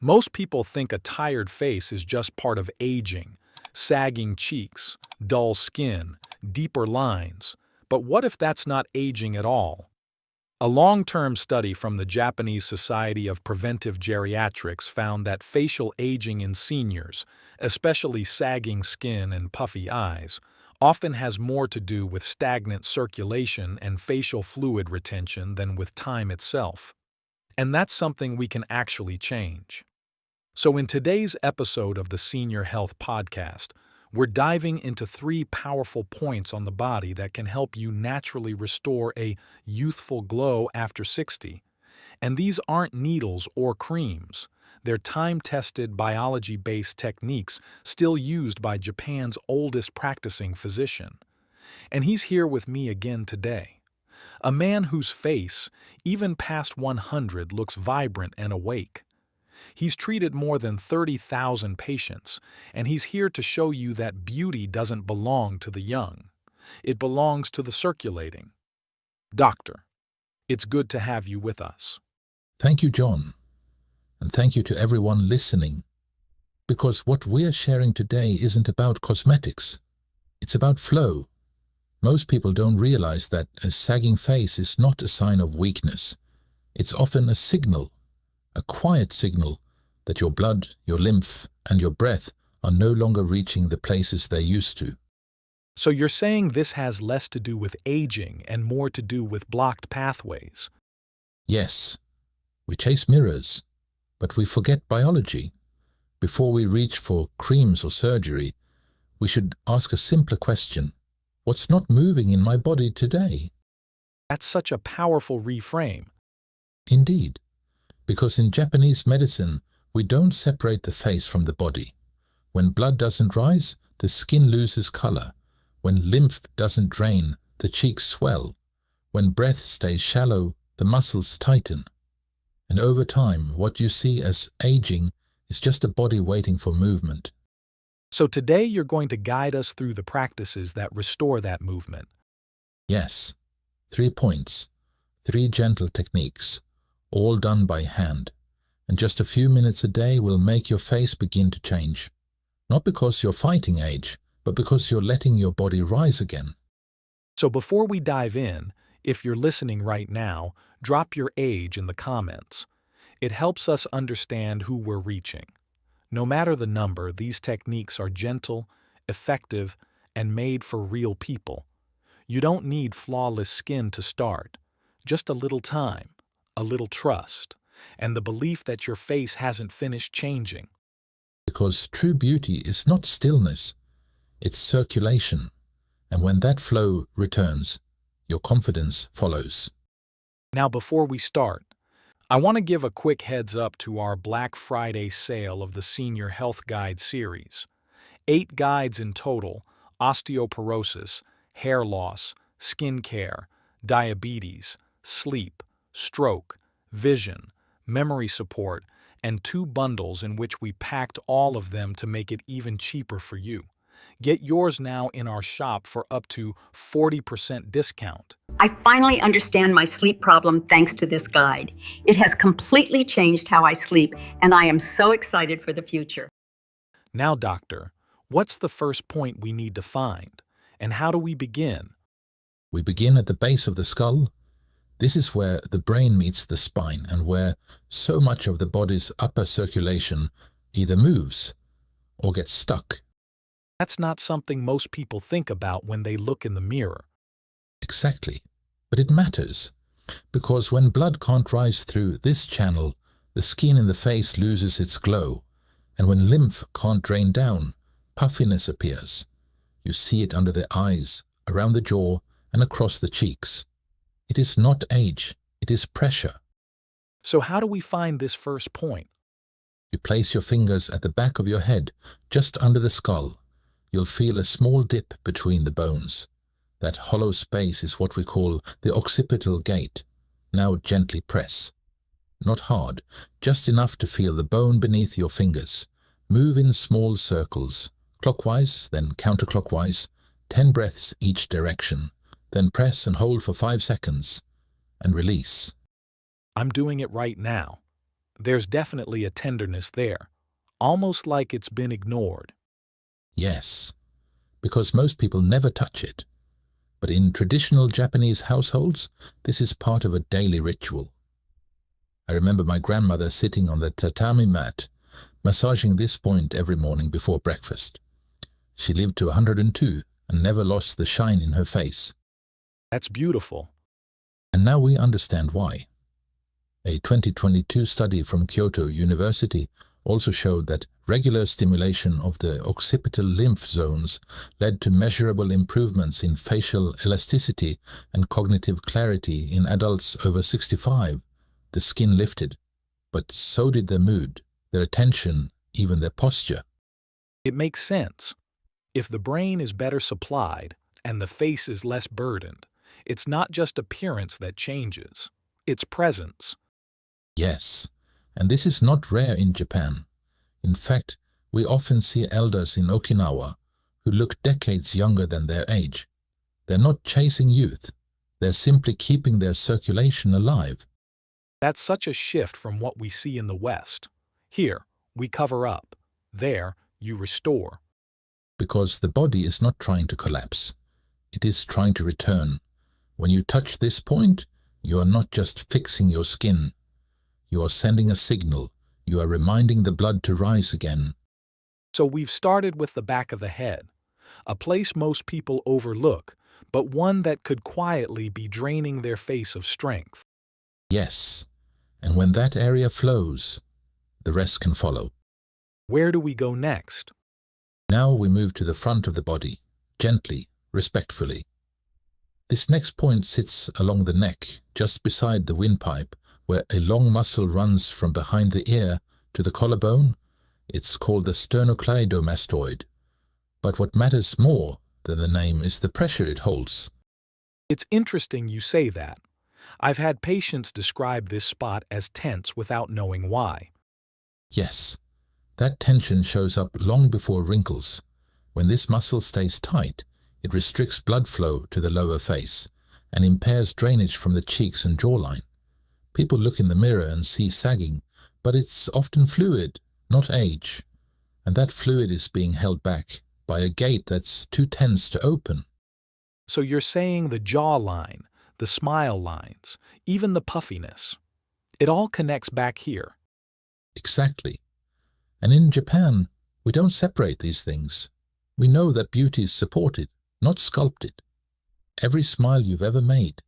Most people think a tired face is just part of aging, sagging cheeks, dull skin, deeper lines. But what if that's not aging at all? A long-term study from the Japanese Society of Preventive Geriatrics found that facial aging in seniors, especially sagging skin and puffy eyes, often has more to do with stagnant circulation and facial fluid retention than with time itself. And that's something we can actually change. So in today's episode of the Senior Health Podcast, we're diving into 3 powerful points on the body that can help you naturally restore a youthful glow after 60. And these aren't needles or creams. They're time-tested biology-based techniques still used by Japan's oldest practicing physician. And he's here with me again today. A man whose face, even past 100, looks vibrant and awake. He's treated more than 30,000 patients, and he's here to show you that beauty doesn't belong to the young. It belongs to the circulating. Doctor, it's good to have you with us. Thank you, John. And thank you to everyone listening. Because what we're sharing today isn't about cosmetics. It's about flow. Most people don't realize that a sagging face is not a sign of weakness. It's often a signal, a quiet signal, that your blood, your lymph, and your breath are no longer reaching the places they used to. So you're saying this has less to do with aging and more to do with blocked pathways? Yes, we chase mirrors, but we forget biology. Before we reach for creams or surgery, we should ask a simpler question. What's not moving in my body today? That's such a powerful reframe. Indeed, because in Japanese medicine, we don't separate the face from the body. When blood doesn't rise, the skin loses color. When lymph doesn't drain, the cheeks swell. When breath stays shallow, the muscles tighten. And over time, what you see as aging is just a body waiting for movement. So today you're going to guide us through the practices that restore that movement. Yes, 3 points, 3 gentle techniques, all done by hand. And just a few minutes a day will make your face begin to change. Not because you're fighting age, but because you're letting your body rise again. So before we dive in, if you're listening right now, drop your age in the comments. It helps us understand who we're reaching. No matter the number, these techniques are gentle, effective, and made for real people. You don't need flawless skin to start. Just a little time, a little trust, and the belief that your face hasn't finished changing. Because true beauty is not stillness, it's circulation. And when that flow returns, your confidence follows. Now before we start, I want to give a quick heads up to our Black Friday sale of the Senior Health Guide series. 8 guides in total: osteoporosis, hair loss, skin care, diabetes, sleep, stroke, vision, memory support, and 2 bundles in which we packed all of them to make it even cheaper for you. Get yours now in our shop for up to 40% discount. I finally understand my sleep problem thanks to this guide. It has completely changed how I sleep, and I am so excited for the future. Now, doctor, what's the first point we need to find? And how do we begin? We begin at the base of the skull. This is where the brain meets the spine and where so much of the body's upper circulation either moves or gets stuck. That's not something most people think about when they look in the mirror. Exactly. But it matters, because when blood can't rise through this channel, the skin in the face loses its glow, and when lymph can't drain down, puffiness appears. You see it under the eyes, around the jaw, and across the cheeks. It is not age, it is pressure. So how do we find this first point? You place your fingers at the back of your head, just under the skull. You'll feel a small dip between the bones. That hollow space is what we call the occipital gate. Now gently press. Not hard, just enough to feel the bone beneath your fingers. Move in small circles, clockwise, then counterclockwise, 10 breaths each direction. Then press and hold for 5 seconds, and release. I'm doing it right now. There's definitely a tenderness there, almost like it's been ignored. Yes, because most people never touch it. But in traditional Japanese households, this is part of a daily ritual. I remember my grandmother sitting on the tatami mat, massaging this point every morning before breakfast. She lived to 102 and never lost the shine in her face. That's beautiful. And now we understand why. A 2022 study from Kyoto University also showed that regular stimulation of the occipital lymph zones led to measurable improvements in facial elasticity and cognitive clarity in adults over 65. The skin lifted, but so did their mood, their attention, even their posture. It makes sense. If the brain is better supplied and the face is less burdened, it's not just appearance that changes, it's presence. Yes, and this is not rare in Japan. In fact, we often see elders in Okinawa who look decades younger than their age. They're not chasing youth, they're simply keeping their circulation alive. That's such a shift from what we see in the West. Here, we cover up. There, you restore. Because the body is not trying to collapse. It is trying to return. When you touch this point, you are not just fixing your skin. You are sending a signal. You are reminding the blood to rise again. So we've started with the back of the head, a place most people overlook, but one that could quietly be draining their face of strength. Yes, and when that area flows, the rest can follow. Where do we go next? Now we move to the front of the body, gently, respectfully. This next point sits along the neck, just beside the windpipe, where a long muscle runs from behind the ear to the collarbone. It's called the sternocleidomastoid. But what matters more than the name is the pressure it holds. It's interesting you say that. I've had patients describe this spot as tense without knowing why. Yes, that tension shows up long before wrinkles. When this muscle stays tight, it restricts blood flow to the lower face and impairs drainage from the cheeks and jawline. People look in the mirror and see sagging, but it's often fluid, not age. And that fluid is being held back by a gate that's too tense to open. So you're saying the jawline, the smile lines, even the puffiness, it all connects back here. Exactly. And in Japan, we don't separate these things. We know that beauty is supported, not sculpted. Every smile you've ever made,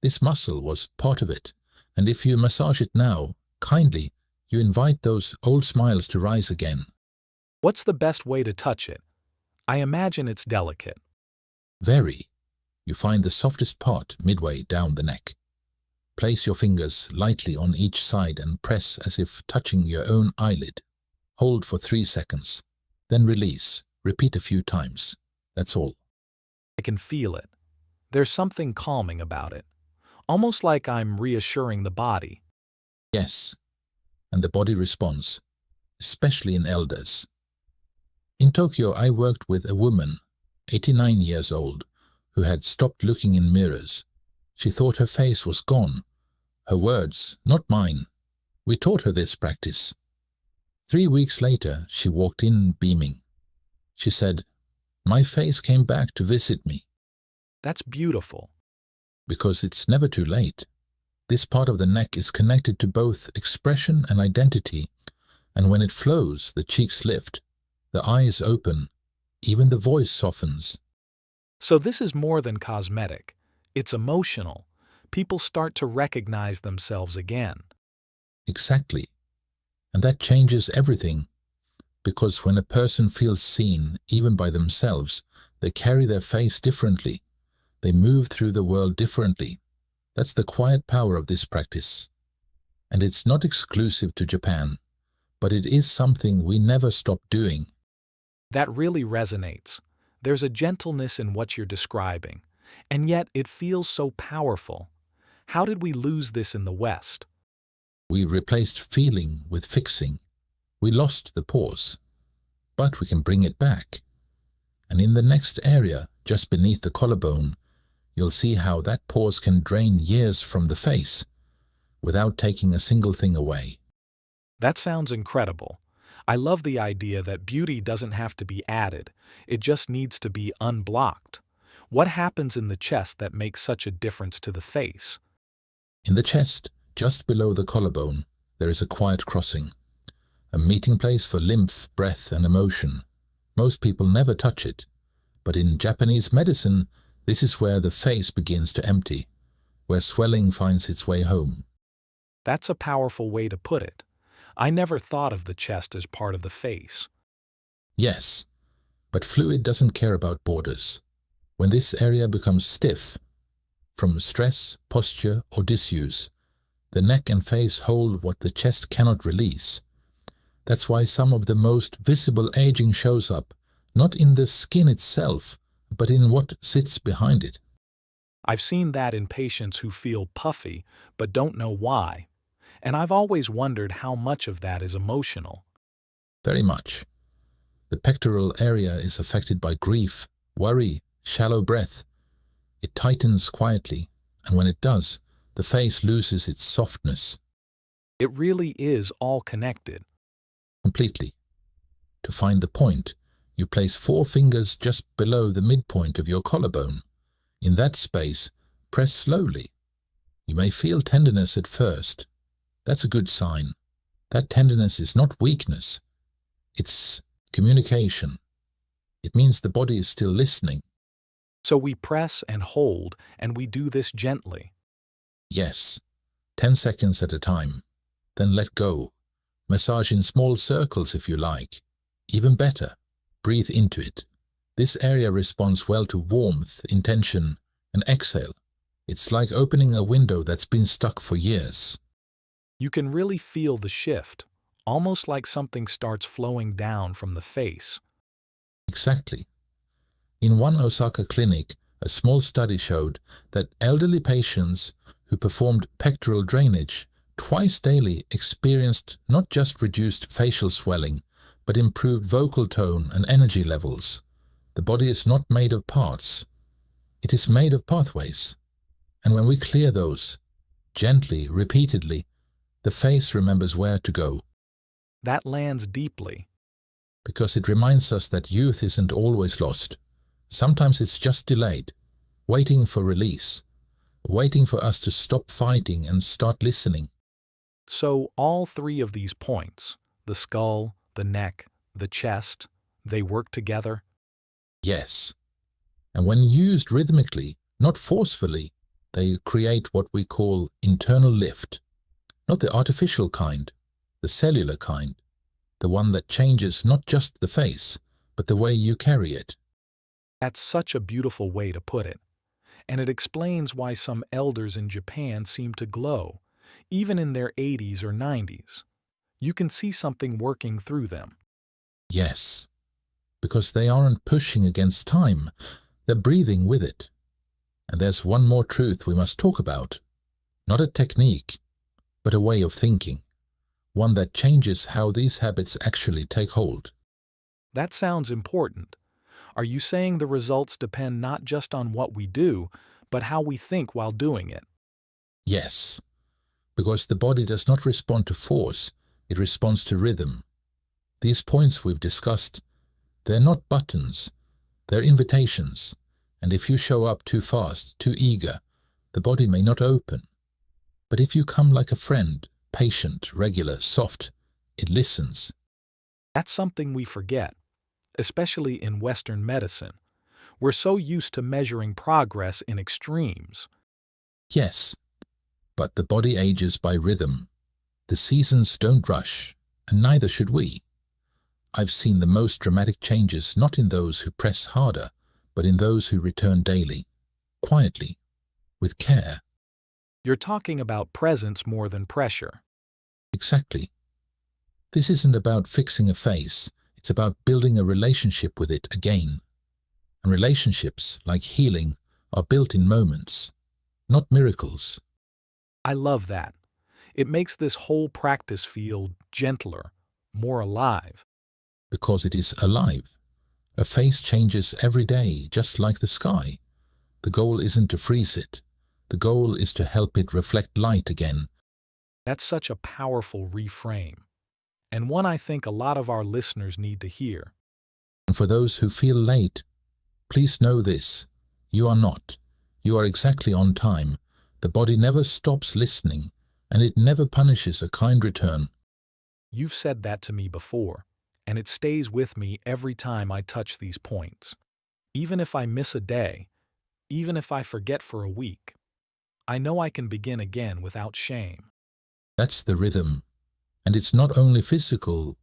this muscle was part of it. And if you massage it now, kindly, you invite those old smiles to rise again. What's the best way to touch it? I imagine it's delicate. Very. You find the softest part midway down the neck. Place your fingers lightly on each side and press as if touching your own eyelid. Hold for 3 seconds, then release. Repeat a few times. That's all. I can feel it. There's something calming about it. Almost like I'm reassuring the body. Yes, and the body responds, especially in elders. In Tokyo, I worked with a woman, 89 years old, who had stopped looking in mirrors. She thought her face was gone. Her words, not mine. We taught her this practice. 3 weeks later, she walked in beaming. She said, "My face came back to visit me." That's beautiful. Because it's never too late. This part of the neck is connected to both expression and identity, and when it flows, the cheeks lift, the eyes open, even the voice softens. So this is more than cosmetic. It's emotional. People start to recognize themselves again. Exactly. And that changes everything. Because when a person feels seen, even by themselves, they carry their face differently. They move through the world differently. That's the quiet power of this practice. And it's not exclusive to Japan, but it is something we never stop doing. That really resonates. There's a gentleness in what you're describing, and yet it feels so powerful. How did we lose this in the West? We replaced feeling with fixing. We lost the pause, but we can bring it back. And in the next area, just beneath the collarbone, you'll see how that pause can drain years from the face without taking a single thing away. That sounds incredible. I love the idea that beauty doesn't have to be added, it just needs to be unblocked. What happens in the chest that makes such a difference to the face? In the chest, just below the collarbone, there is a quiet crossing, a meeting place for lymph, breath, and emotion. Most people never touch it, but in Japanese medicine, this is where the face begins to empty, where swelling finds its way home. That's a powerful way to put it. I never thought of the chest as part of the face. Yes, but fluid doesn't care about borders. When this area becomes stiff, from stress, posture, or disuse, the neck and face hold what the chest cannot release. That's why some of the most visible aging shows up, not in the skin itself, but in what sits behind it. I've seen that in patients who feel puffy but don't know why, and I've always wondered how much of that is emotional. Very much. The pectoral area is affected by grief, worry, shallow breath. It tightens quietly, and when it does, the face loses its softness. It really is all connected. Completely. To find the point, you place 4 fingers just below the midpoint of your collarbone. In that space, press slowly. You may feel tenderness at first. That's a good sign. That tenderness is not weakness. It's communication. It means the body is still listening. So we press and hold, and we do this gently. Yes, 10 seconds at a time. Then let go. Massage in small circles if you like. Even better, breathe into it. This area responds well to warmth, intention, and exhale. It's like opening a window that's been stuck for years. You can really feel the shift, almost like something starts flowing down from the face. Exactly. In one Osaka clinic, a small study showed that elderly patients who performed pectoral drainage twice daily experienced not just reduced facial swelling, but improved vocal tone and energy levels. The body is not made of parts. It is made of pathways. And when we clear those, gently, repeatedly, the face remembers where to go. That lands deeply. Because it reminds us that youth isn't always lost. Sometimes it's just delayed, waiting for release, waiting for us to stop fighting and start listening. So all 3 of these points, the skull, the neck, the chest, they work together? Yes. And when used rhythmically, not forcefully, they create what we call internal lift. Not the artificial kind, the cellular kind, the one that changes not just the face, but the way you carry it. That's such a beautiful way to put it. And it explains why some elders in Japan seem to glow, even in their 80s or 90s. You can see something working through them. Yes, because they aren't pushing against time, they're breathing with it. And there's one more truth we must talk about. Not a technique, but a way of thinking. One that changes how these habits actually take hold. That sounds important. Are you saying the results depend not just on what we do, but how we think while doing it? Yes, because the body does not respond to force, it responds to rhythm. These points we've discussed, they're not buttons, they're invitations. And if you show up too fast, too eager, the body may not open. But if you come like a friend, patient, regular, soft, it listens. That's something we forget, especially in Western medicine. We're so used to measuring progress in extremes. Yes, but the body ages by rhythm. The seasons don't rush, and neither should we. I've seen the most dramatic changes not in those who press harder, but in those who return daily, quietly, with care. You're talking about presence more than pressure. Exactly. This isn't about fixing a face, it's about building a relationship with it again. And relationships, like healing, are built in moments, not miracles. I love that. It makes this whole practice feel gentler, more alive. Because it is alive. A face changes every day, just like the sky. The goal isn't to freeze it. The goal is to help it reflect light again. That's such a powerful reframe. and one I think a lot of our listeners need to hear. And for those who feel late, please know this: you are not. You are exactly on time. The body never stops listening, and it never punishes a kind return. You've said that to me before, and it stays with me every time I touch these points. Even if I miss a day, even if I forget for a week, I know I can begin again without shame. That's the rhythm. And it's not only physical,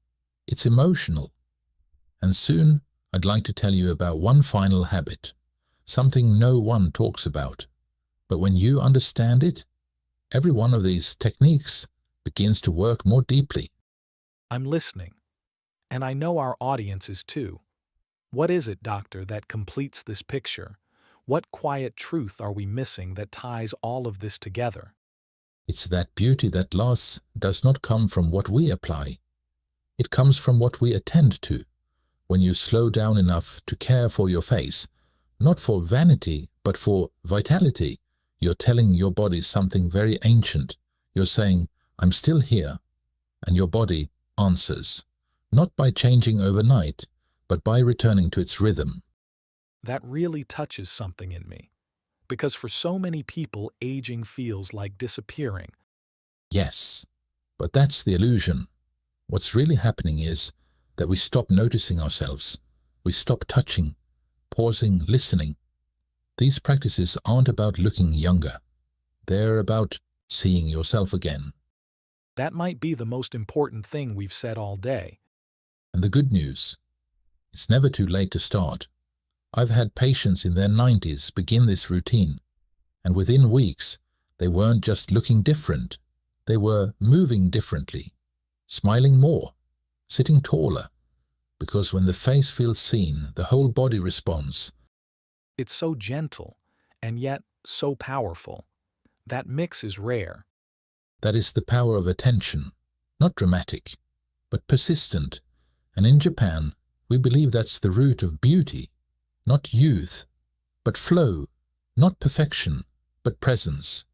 it's emotional. And soon, I'd like to tell you about one final habit, something no one talks about. But when you understand it, every one of these techniques begins to work more deeply. I'm listening, and I know our audience is too. What is it, doctor, that completes this picture? What quiet truth are we missing that ties all of this together? It's that beauty that lasts does not come from what we apply. It comes from what we attend to. When you slow down enough to care for your face, not for vanity, but for vitality, you're telling your body something very ancient. You're saying, I'm still here. And your body answers, not by changing overnight, but by returning to its rhythm. That really touches something in me, because for so many people, aging feels like disappearing. Yes, but that's the illusion. What's really happening is that we stop noticing ourselves. We stop touching, pausing, listening. These practices aren't about looking younger. They're about seeing yourself again. That might be the most important thing we've said all day. And the good news, it's never too late to start. I've had patients in their 90s begin this routine, and within weeks, they weren't just looking different, they were moving differently, smiling more, sitting taller, because when the face feels seen, the whole body responds. It's so gentle, and yet so powerful. That mix is rare. That is the power of attention, not dramatic, but persistent. And in Japan, we believe that's the root of beauty. Not youth, but flow, not perfection, but presence.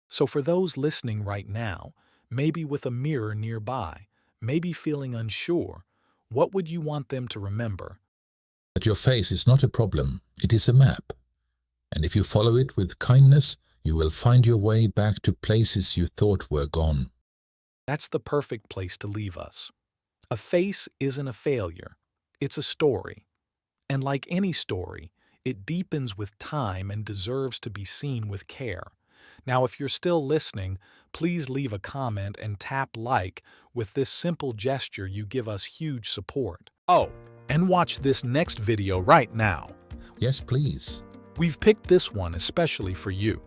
So for those listening right now, maybe with a mirror nearby, maybe feeling unsure, what would you want them to remember? That your face is not a problem, it is a map. And if you follow it with kindness, you will find your way back to places you thought were gone. That's the perfect place to leave us. A face isn't a failure, it's a story. And like any story, it deepens with time and deserves to be seen with care. Now, if you're still listening, please leave a comment and tap like. With this simple gesture, you give us huge support. Oh, and watch this next video right now. Yes, please. We've picked this one especially for you.